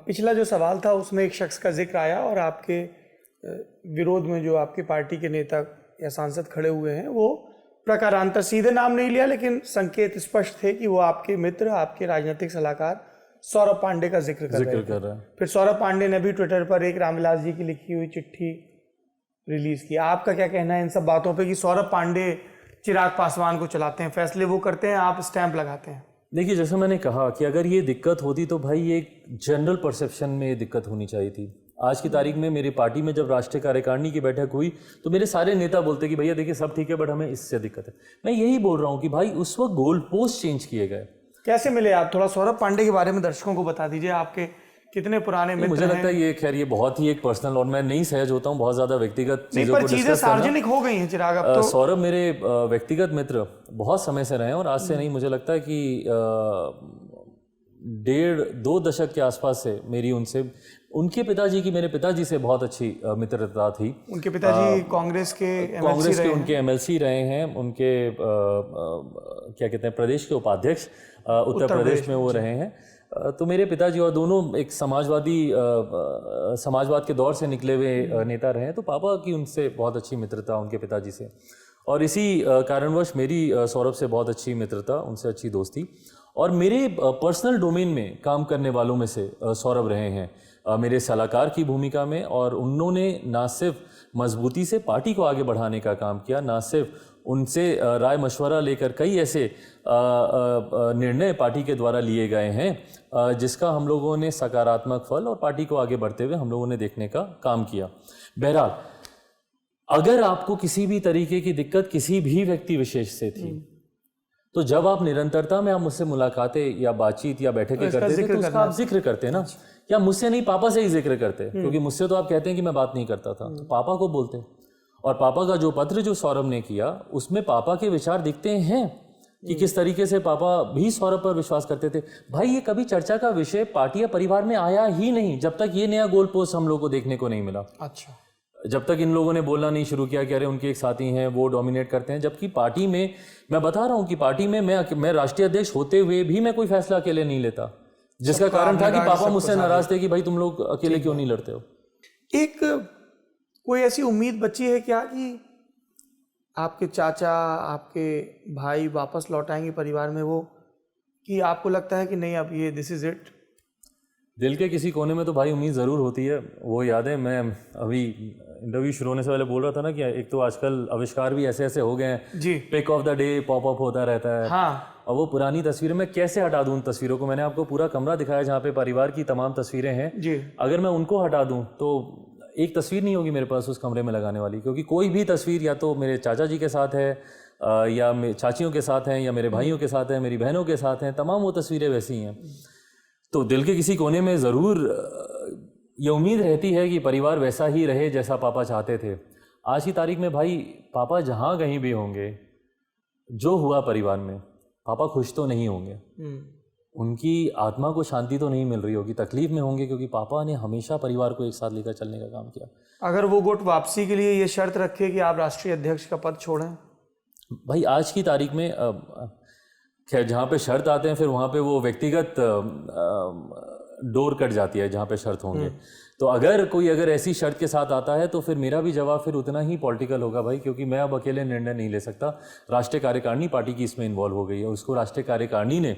पिछला जो सवाल था उसमें एक शख्स का जिक्र आया और आपके विरोध में जो आपके पार्टी के नेता या सांसद खड़े हुए हैं वो प्रकारांतर, सीधे नाम नहीं लिया लेकिन संकेत स्पष्ट थे कि वो आपके मित्र, आपके राजनीतिक सलाहकार सौरभ पांडे का जिक्र कर रहे हैं। फिर सौरभ पांडे ने भी ट्विटर पर एक रामविलास जी की लिखी हुई चिट्ठी रिलीज की। आपका क्या कहना है इन सब बातों पे कि सौरभ पांडे चिराग पासवान को चलाते हैं, फैसले वो करते हैं, आप स्टैंप लगाते हैं? देखिए, जैसे मैंने कहा कि अगर ये दिक्कत होती तो भाई एक जनरल परसेप्शन में ये दिक्कत होनी चाहिए थी। आज की तारीख में मेरी पार्टी में जब राष्ट्रीय कार्यकारिणी की बैठक हुई तो मेरे सारे नेता बोलते कि भैया देखिए सब ठीक है बट हमें इससे दिक्कत है। मैं यही बोल रहा हूँ कि भाई उस वक्त गोल पोस्ट चेंज किए गए। कैसे मिले आप? थोड़ा सौरभ पांडे के बारे में दर्शकों को बता दीजिए, आपके कितने पुराने मित्र हैं? मुझे लगता है ये खैर ये बहुत ही एक पर्सनल, और मैं नहीं सहज होता हूँ बहुत ज्यादा व्यक्तिगत चीजों को चीजें सार्वजनिक हो गई हैं चिराग अब तो। सौरभ मेरे व्यक्तिगत मित्र बहुत समय से रहे हैं और आज से नहीं, मुझे लगता है कि 1.5-2 दशक के आसपास से मेरी उनके पिताजी की मेरे पिताजी से बहुत अच्छी मित्रता थी। उनके पिताजी कांग्रेस के उनके एमएलसी रहे हैं, उनके क्या कहते हैं प्रदेश के उपाध्यक्ष उत्तर प्रदेश में वो रहे हैं। तो मेरे पिताजी और दोनों एक समाजवाद के दौर से निकले हुए नेता रहे हैं, तो पापा की उनसे बहुत अच्छी मित्रता उनके पिताजी से, और इसी कारणवश मेरी सौरभ से बहुत अच्छी मित्रता, उनसे अच्छी दोस्ती। और मेरे पर्सनल डोमेन में काम करने वालों में से सौरभ रहे हैं मेरे सलाहकार की भूमिका में, और उन्होंने ना सिर्फ मजबूती से पार्टी को आगे बढ़ाने का काम किया, ना सिर्फ उनसे राय मशवरा लेकर कई ऐसे निर्णय पार्टी के द्वारा लिए गए हैं जिसका हम लोगों ने सकारात्मक फल और पार्टी को आगे बढ़ते हुए हम लोगों ने देखने का काम किया। बहरहाल, अगर आपको किसी भी तरीके की दिक्कत किसी भी व्यक्ति विशेष से थी तो जब आप निरंतरता में आप मुझसे मुलाकातें या बातचीत या बैठकें करते थे तो उसका आप जिक्र करते ना, या मुझसे नहीं पापा से ही जिक्र करते, क्योंकि मुझसे तो आप कहते हैं कि मैं बात नहीं करता था, तो पापा को बोलते। और पापा का जो पत्र जो सौरभ ने किया उसमें पापा के विचार दिखते हैं कि किस तरीके से पापा भी सौरभ पर विश्वास करते थे। भाई ये कभी चर्चा का विषय पार्टी या परिवार में आया ही नहीं जब तक ये नया गोल पोस्ट हम लोग को देखने को नहीं मिला। अच्छा, जब तक इन लोगों ने बोलना नहीं शुरू किया कि अरे उनके एक साथी हैं वो डोमिनेट करते हैं, जबकि पार्टी में मैं बता रहा हूं कि पार्टी में मैं राष्ट्रीय अध्यक्ष होते हुए भी मैं कोई फैसला अकेले नहीं लेता, जिसका कारण था कि पापा मुझसे नाराज थे कि भाई तुम लोग अकेले क्यों नहीं लड़ते हो। एक कोई ऐसी उम्मीद बची है क्या कि आपके चाचा, आपके भाई वापस लौट आएंगे परिवार में, वो कि आपको लगता है कि नहीं अब ये दिस इज इट? दिल के किसी कोने में तो भाई उम्मीद ज़रूर होती है। वो याद है, मैं अभी इंटरव्यू शुरू होने से पहले बोल रहा था ना कि एक तो आजकल आविष्कार भी ऐसे ऐसे हो गए हैं जी, pick of the day pop up होता रहता है। हाँ, और वो पुरानी तस्वीरें मैं कैसे हटा दूं उन तस्वीरों को? मैंने आपको पूरा कमरा दिखाया जहाँ पे परिवार की तमाम तस्वीरें हैं जी। अगर मैं उनको हटा दूं तो एक तस्वीर नहीं होगी मेरे पास उस कमरे में लगाने वाली, क्योंकि कोई भी तस्वीर या तो मेरे चाचा जी के साथ है या चाचियों के साथ हैं या मेरे भाइयों के साथ हैं, मेरी बहनों के साथ हैं, तमाम वो तस्वीरें वैसी हैं। तो दिल के किसी कोने में ज़रूर ये उम्मीद रहती है कि परिवार वैसा ही रहे जैसा पापा चाहते थे। आज की तारीख में भाई पापा जहाँ कहीं भी होंगे, जो हुआ परिवार में, पापा खुश तो नहीं होंगे, उनकी आत्मा को शांति तो नहीं मिल रही होगी, तकलीफ में होंगे, क्योंकि पापा ने हमेशा परिवार को एक साथ लेकर चलने का काम किया। अगर वो गुट वापसी के लिए ये शर्त रखे कि आप राष्ट्रीय अध्यक्ष का पद छोड़ें? भाई आज की तारीख में खैर जहाँ पे शर्त आते हैं फिर वहाँ पे वो व्यक्तिगत डोर कट जाती है जहाँ पे शर्त होंगे। तो अगर ऐसी शर्त के साथ आता है तो फिर मेरा भी जवाब फिर उतना ही पॉलिटिकल होगा भाई, क्योंकि मैं अब अकेले निर्णय नहीं ले सकता। राष्ट्रीय कार्यकारिणी पार्टी की इसमें इन्वॉल्व हो गई है, उसको राष्ट्रीय कार्यकारिणी ने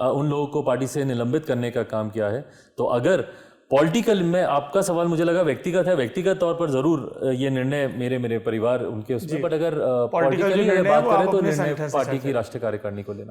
उन लोगों को पार्टी से निलंबित करने का काम किया है। तो अगर पॉलिटिकल में आपका सवाल मुझे लगा व्यक्तिगत है, व्यक्तिगत तौर पर जरूर ये निर्णय मेरे परिवार उनके उसमें, बट अगर पॉलिटिकली बात करें तो निर्णय पार्टी की राष्ट्रीय कार्यकारिणी को लेना।